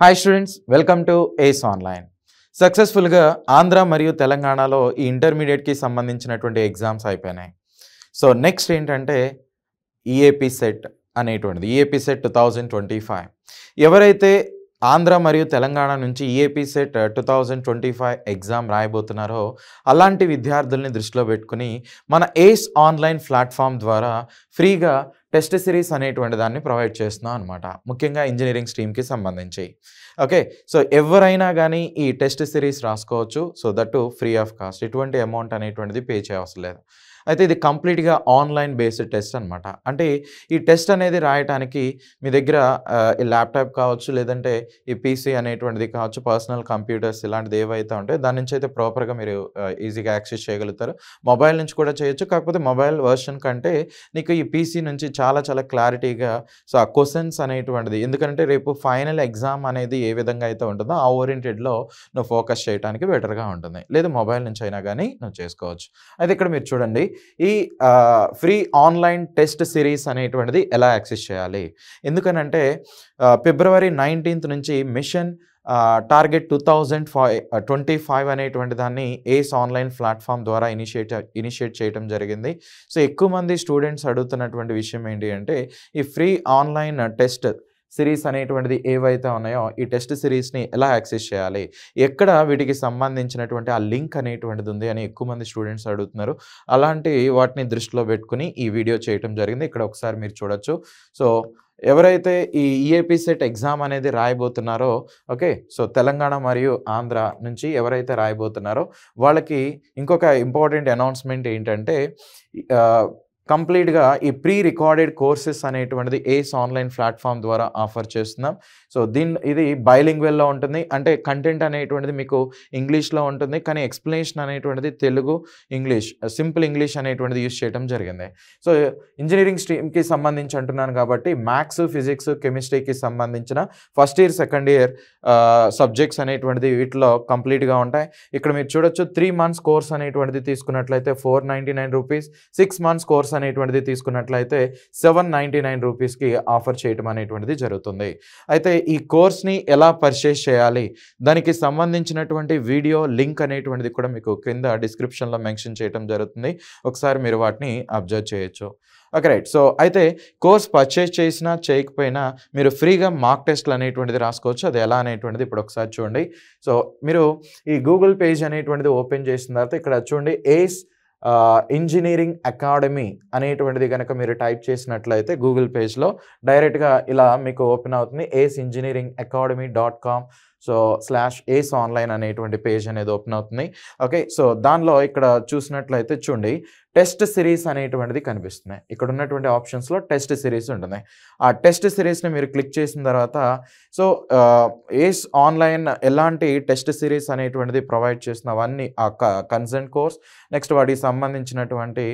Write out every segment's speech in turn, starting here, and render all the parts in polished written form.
Hi students, welcome to Ace online. సక్సెస్ఫుల్గా ఆంధ్ర మరియు తెలంగాణలో ఈ ఇంటర్మీడియట్కి సంబంధించినటువంటి ఎగ్జామ్స్ అయిపోయినాయి. సో నెక్స్ట్ ఏంటంటే ఈఏపీ సెట్ అనేటువంటిది, ఈఏపీ సెట్ 2025. ఎవరైతే ఆంధ్ర మరియు తెలంగాణ నుంచి ఈఏపీ సెట్ 2025 ఎగ్జామ్ రాయబోతున్నారో అలాంటి విద్యార్థుల్ని దృష్టిలో పెట్టుకుని మన ఏస్ ఆన్లైన్ ప్లాట్ఫామ్ ద్వారా ఫ్రీగా టెస్ట్ సిరీస్ అనేటువంటి దాన్ని ప్రొవైడ్ చేస్తున్నాం అనమాట. ముఖ్యంగా ఇంజనీరింగ్ స్ట్రీమ్కి సంబంధించి. ఓకే, సో ఎవరైనా కానీ ఈ టెస్ట్ సిరీస్ రాసుకోవచ్చు. So that free of cost, ఎటువంటి అమౌంట్ అనేటువంటిది పే చేయవసరం లేదు. అయితే ఇది కంప్లీట్గా ఆన్లైన్ బేస్డ్ టెస్ట్ అనమాట. అంటే ఈ టెస్ట్ అనేది రాయటానికి మీ దగ్గర ఈ ల్యాప్టాప్ కావచ్చు, లేదంటే ఈ పీసీ అనేటువంటిది కావచ్చు, పర్సనల్ కంప్యూటర్స్ ఇలాంటిది ఏవైతే ఉంటాయో దాని నుంచి అయితే ప్రాపర్గా మీరు ఈజీగా యాక్సెస్ చేయగలుగుతారు. మొబైల్ నుంచి కూడా చేయొచ్చు. కాకపోతే మొబైల్ వర్షన్ కంటే నీకు ఈ పీసీ నుంచి చాలా క్లారిటీగా సో ఆ క్వశ్చన్స్ అనేటువంటిది, ఎందుకంటే రేపు ఫైనల్ ఎగ్జామ్ అనేది ఏ విధంగా అయితే ఉంటుందో ఆ ఓరియంటెడ్లో నువ్వు ఫోకస్ చేయడానికి బెటర్గా ఉంటుంది. లేదు మొబైల్ నుంచి అయినా కానీ నువ్వు చేసుకోవచ్చు. అయితే ఇక్కడ మీరు చూడండి, ఈ ఫ్రీ ఆన్లైన్ టెస్ట్ సిరీస్ అనేటువంటిది ఎలా యాక్సెస్ చేయాలి. ఎందుకనంటే ఫిబ్రవరి 19th నుంచి మిషన్ టార్గెట్ 2025 అనేటువంటి దాన్ని ఏస్ ఆన్లైన్ ప్లాట్ఫామ్ ద్వారా ఇనిషియేట్ చేయడం జరిగింది. సో ఎక్కువ మంది స్టూడెంట్స్ అడుగుతున్నటువంటి విషయం ఏంటి అంటే ఈ ఫ్రీ ఆన్లైన్ టెస్ట్ సిరీస్ అనేటువంటిది ఏవైతే ఉన్నాయో ఈ టెస్ట్ సిరీస్ని ఎలా యాక్సెస్ చేయాలి, ఎక్కడ వీటికి సంబంధించినటువంటి ఆ లింక్ అనేటువంటిది ఉంది అని ఎక్కువ మంది స్టూడెంట్స్ అడుగుతున్నారు. అలాంటి వాటిని దృష్టిలో పెట్టుకుని ఈ వీడియో చేయడం జరిగింది. ఇక్కడ ఒకసారి మీరు చూడొచ్చు. సో ఎవరైతే ఈ ఈఏపీ సెట్ ఎగ్జామ్ అనేది రాయబోతున్నారో, ఓకే, సో తెలంగాణ మరియు ఆంధ్ర నుంచి ఎవరైతే రాయబోతున్నారో వాళ్ళకి ఇంకొక ఇంపార్టెంట్ అనౌన్స్మెంట్ ఏంటంటే కంప్లీట్గా ఈ ప్రీ రికార్డెడ్ కోర్సెస్ అనేటువంటిది ఏస్ ఆన్లైన్ ప్లాట్ఫామ్ ద్వారా ఆఫర్ చేస్తున్నాం. సో ఇది బైలింగ్వెల్లో ఉంటుంది. అంటే కంటెంట్ అనేటువంటిది మీకు ఇంగ్లీష్లో ఉంటుంది, కానీ ఎక్స్ప్లెనేషన్ అనేటువంటిది తెలుగు, ఇంగ్లీష్, సింపుల్ ఇంగ్లీష్ అనేటువంటిది యూజ్ చేయడం జరిగింది. సో ఇంజనీరింగ్ స్ట్రీమ్కి సంబంధించి అంటున్నాను కాబట్టి మ్యాథ్స్, ఫిజిక్స్, కెమిస్ట్రీకి సంబంధించిన first year, second year subjects అనేటువంటిది వీటిలో కంప్లీట్గా ఉంటాయి. ఇక్కడ మీరు చూడొచ్చు 3 months కోర్స్ అనేటువంటిది తీసుకున్నట్లయితే 499 రూపీస్, 6 months కోర్స్ అనేటువంటిది తీసుకున్నట్లయితే 799 రూపీస్కి ఆఫర్ చేయడం అనేటువంటిది జరుగుతుంది. అయితే ఈ కోర్స్ని ఎలా పర్చేస్ చేయాలి, దానికి సంబంధించినటువంటి వీడియో లింక్ అనేటువంటిది కూడా మీకు క్రింద డిస్క్రిప్షన్లో మెన్షన్ చేయడం జరుగుతుంది. ఒకసారి మీరు వాటిని అబ్జర్వ్ చేయొచ్చు. Okay right. సో అయితే కోర్స్ పర్చేస్ చేసినా చేయకపోయినా మీరు ఫ్రీగా మార్క్ టెస్ట్లు అనేటువంటిది రాసుకోవచ్చు. అది ఎలా అనేటువంటిది ఇప్పుడు ఒకసారి చూడండి. సో మీరు ఈ గూగుల్ పేజ్ అనేటువంటిది ఓపెన్ చేసిన తర్వాత ఇక్కడ చూడండి, ఏస్ ఇంజనీరింగ్ అకాడమీ అనేటువంటిది కనుక మీరు టైప్ చేసినట్లయితే గూగుల్ పేజ్లో డైరెక్ట్గా ఇలా మీకు ఓపెన్ అవుతుంది. asingineeringacademy.com సో /ఏస్ ఆన్లైన్ అనేటువంటి పేజ్ అనేది ఓపెన్ అవుతుంది. ఓకే, సో దానిలో ఇక్కడ చూసినట్లయితే చూడండి, టెస్ట్ సిరీస్ అనేటువంటిది కనిపిస్తున్నాయి. ఇక్కడ ఉన్నటువంటి ఆప్షన్స్లో టెస్ట్ సిరీస్ ఉంటుంది. ఆ టెస్ట్ సిరీస్ని మీరు క్లిక్ చేసిన తర్వాత సో ఏస్ ఆన్లైన్ ఎలాంటి టెస్ట్ సిరీస్ అనేటువంటిది ప్రొవైడ్ చేస్తున్నవన్నీ ఆ కన్సర్న్ కోర్స్, నెక్స్ట్ వాటికి సంబంధించినటువంటి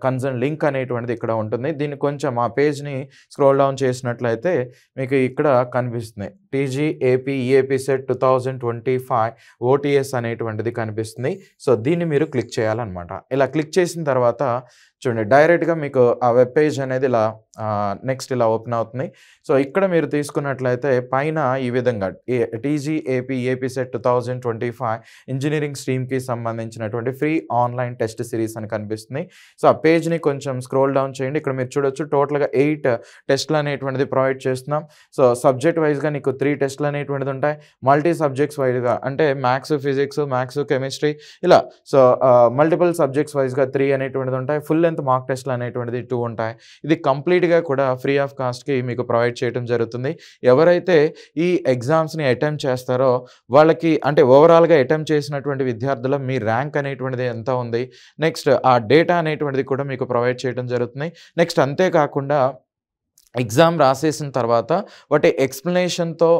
కన్సర్న్ లింక్ అనేటువంటిది ఇక్కడ ఉంటుంది. దీన్ని కొంచెం ఆ పేజ్ని స్క్రోల్ డౌన్ చేసినట్లయితే మీకు ఇక్కడ కనిపిస్తుంది టీజీఏపీ ఈఏపీ సెట్ 2025 ఓటీఎస్ అనేటువంటిది కనిపిస్తుంది. సో దీన్ని మీరు క్లిక్ చేయాలన్నమాట. ఇలా క్లిక్ చేసిన తర్వాత చూడండి, డైరెక్ట్గా మీకు ఆ వెబ్ పేజ్ అనేది ఇలా నెక్స్ట్ ఇలా ఓపెన్ అవుతుంది. సో ఇక్కడ మీరు తీసుకున్నట్లయితే పైన ఈ విధంగా టీజీఏపీ ఈఏపీ సెట్ 2025 ఇంజనీరింగ్ స్ట్రీమ్కి సంబంధించినటువంటి ఫ్రీ ఆన్లైన్ టెస్ట్ సిరీస్ అని కనిపిస్తుంది. సో ఆ పేజ్ని కొంచెం స్క్రోల్ డౌన్ చేయండి. ఇక్కడ మీరు చూడొచ్చు టోటల్గా 8 టెస్ట్లు అనేటువంటిది ప్రొవైడ్ చేస్తున్నాం. సో సబ్జెక్ట్ వైజ్గా నీకు 3 టెస్ట్లు అనేటువంటిది ఉంటాయి. మల్టీ సబ్జెక్ట్స్ వైజ్గా అంటే మ్యాథ్స్, ఫిజిక్స్, మ్యాథ్స్, కెమిస్ట్రీ ఇలా సో మల్టిపుల్ సబ్జెక్ట్స్ వైజ్గా 3 అనేటువంటిది ఉంటాయి. ఫుల్ లెంత్ మార్క్ టెస్ట్లు అనేటువంటిది 2 ఉంటాయి. ఇది కంప్లీట్గా కూడా ఫ్రీ ఆఫ్ కాస్ట్కి మీకు ప్రొవైడ్ చేయడం జరుగుతుంది. ఎవరైతే ఈ ఎగ్జామ్స్ని అటెంప్ట్ చేస్తారో వాళ్ళకి, అంటే ఓవరాల్గా అటెంప్ట్ చేసినటువంటి విద్యార్థుల మీ ర్యాంక్ అనేటువంటిది ఎంత ఉంది, నెక్స్ట్ ఆ డేటా అనేటువంటిది కూడా మీకు ప్రొవైడ్ చేయడం జరుగుతుంది. నెక్స్ట్ అంతేకాకుండా ఎగ్జామ్ రాసేసిన తర్వాత వాటి ఎక్స్ప్లెనేషన్తో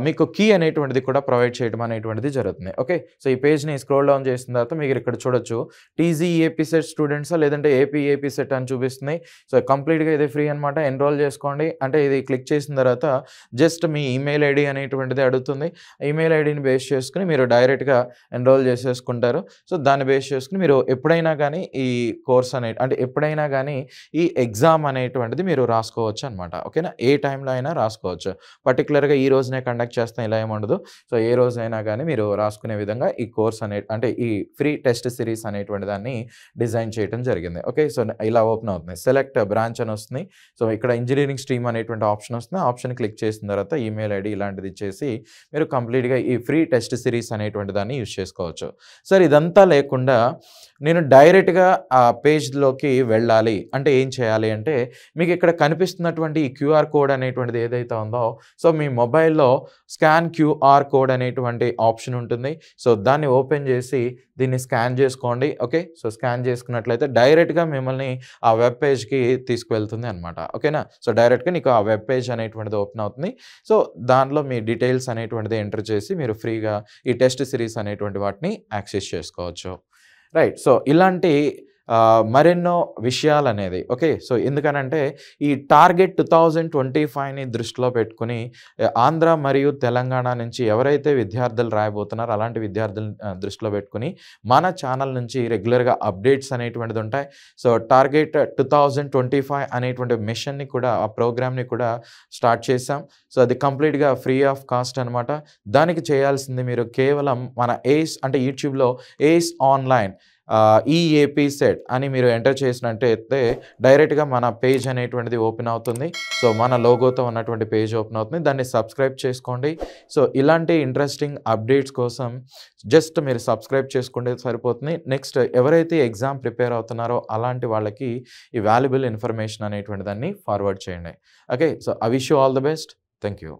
మీకు కీ అనేటువంటిది కూడా ప్రొవైడ్ చేయడం అనేటువంటిది జరుగుతుంది. ఓకే. సో, ఈ పేజ్‌ని స్క్రోల్ డౌన్ చేసిన తర్వాత మీరు ఇక్కడ చూడొచ్చు. టీజీ ఏపీ సెట్ స్టూడెంట్సా లేదంటే ఏపీ సెట్ అని చూపిస్తుంది. సో, కంప్లీట్‌గా ఇది ఫ్రీ అనమాట. ఎన్రోల్ చేసుకోండి. అంటే ఇది క్లిక్ చేసిన తర్వాత జస్ట్ మీ ఈమెయిల్ ఐడీ అనేటువంటిది అడుగుతుంది. ఈమెయిల్ ఐడీని బేస్ చేసుకొని మీరు డైరెక్ట్‌గా ఎన్రోల్ చేసేసుకుంటారు. సో, దాన్ని బేస్ చేసుకొని మీరు ఎప్పుడైనా గానీ ఈ కోర్స్ అంటే ఎప్పుడైనా గానీ ఈ ఎగ్జామ్ అనేటువంటిది మీరు రాసుకోవచ్చు అనమాట. ఓకేనా. ఏ టైంలో అయినా రాసుకోవచ్చు. పర్టిక్యులర్‌గా ఈ రోజునే కండక్ట్ చేస్తాం ఇలా ఏముండదు. సో, ఏ రోజైనా గానీ మీరు రాసుకునే విధంగా ఈ కోర్స్ అంటే ఈ ఫ్రీ టెస్ట్ సిరీస్ అనేటువంటి దాన్ని డిజైన్ చేయడం జరిగింది. ఓకే. సో, ఇలా ఓపెన్ అవుతుంది. సెలెక్ట్ బ్రాంచ్ అని వస్తుంది. సో, ఇక్కడ ఇంజినీరింగ్ స్ట్రీమ్ అనేటువంటి ఆప్షన్ వస్తుంది. ఆ ఆప్షన్ క్లిక్ చేసిన తర్వాత ఈమెయిల్ ఐడీ ఇలాంటిది ఇచ్చేసి మీరు కంప్లీట్‌గా ఈ ఫ్రీ టెస్ట్ సిరీస్ అనేటువంటి దాన్ని యూజ్ చేసుకోవచ్చు. సరే, ఇదంతా లేకుండా నేను డైరెక్ట్‌గా ఆ పేజ్‌లోకి వెళ్ళాలి అంటే ఏం చేయాలి అంటే మీకు ఇక్కడ కనిపిస్తున్నటువంటి ఈ క్యూఆర్ కోడ్ అనేటువంటిది ఏదైతే ఉందో, సో, మీ మొబైల్‌లో స్కాన్ క్యూఆర్ కోడ్ అనేటువంటి ఆప్షన్ ఉంటుంది. సో, దాన్ని ఓపెన్ చేసి దీన్ని స్కాన్ చేసుకోండి. ఓకే. సో, స్కాన్ చేసుకున్నట్లయితే డైరెక్ట్‌గా మిమ్మల్ని ఆ వెబ్ పేజ్‌కి తీసుకువెళ్తుంది అనమాట. ఓకేనా. సో, డైరెక్ట్‌గా నీకు ఆ వెబ్ పేజ్ అనేటువంటిది ఓపెన్ అవుతుంది. సో, దానిలో మీ డీటెయిల్స్ అనేటువంటిది ఎంటర్ చేసి మీరు ఫ్రీగా ఈ టెస్ట్ సిరీస్ అనేటువంటి వాటిని యాక్సెస్ చేసుకోవచ్చు. రైట్. సో, ఇలాంటి మరెన్నో విషయాలనేది ఓకే. సో, ఎందుకనంటే ఈ టార్గెట్ 2025ని దృష్టిలో పెట్టుకొని ఆంధ్ర మరియు తెలంగాణ నుంచి ఎవరైతే విద్యార్థులు రాయబోతున్నారో అలాంటి విద్యార్థులను దృష్టిలో పెట్టుకొని మన ఛానల్ నుంచి రెగ్యులర్‌గా అప్డేట్స్ అనేటువంటిది ఉంటాయి. సో, టార్గెట్ 2025 అనేటువంటి మిషన్‌ని కూడా ఆ ప్రోగ్రామ్‌ని కూడా స్టార్ట్ చేశాం. సో, అది కంప్లీట్‌గా ఫ్రీ ఆఫ్ కాస్ట్ అనమాట. దానికి చేయాల్సింది మీరు కేవలం మన అంటే యూట్యూబ్‌లో ఏస్ ఆన్‌లైన్ ఈఏపీ సెట్ అని మీరు ఎంటర్ చేసినట్టయితే డైరెక్ట్‌గా మన పేజ్ అనేటువంటిది ఓపెన్ అవుతుంది. సో, మన లోగోతో ఉన్నటువంటి పేజ్ ఓపెన్ అవుతుంది. దాన్ని సబ్స్క్రైబ్ చేసుకోండి. సో, ఇలాంటి ఇంట్రెస్టింగ్ అప్డేట్స్ కోసం జస్ట్ మీరు సబ్స్క్రైబ్ చేసుకుంటే సరిపోతుంది. నెక్స్ట్ ఎవరైతే ఎగ్జామ్ ప్రిపేర్ అవుతున్నారో అలాంటి వాళ్ళకి ఈ వాల్యుబుల్ ఇన్ఫర్మేషన్ అనేటువంటి దాన్ని ఫార్వర్డ్ చేయండి. Okay. So, I wish you all the best. Thank you.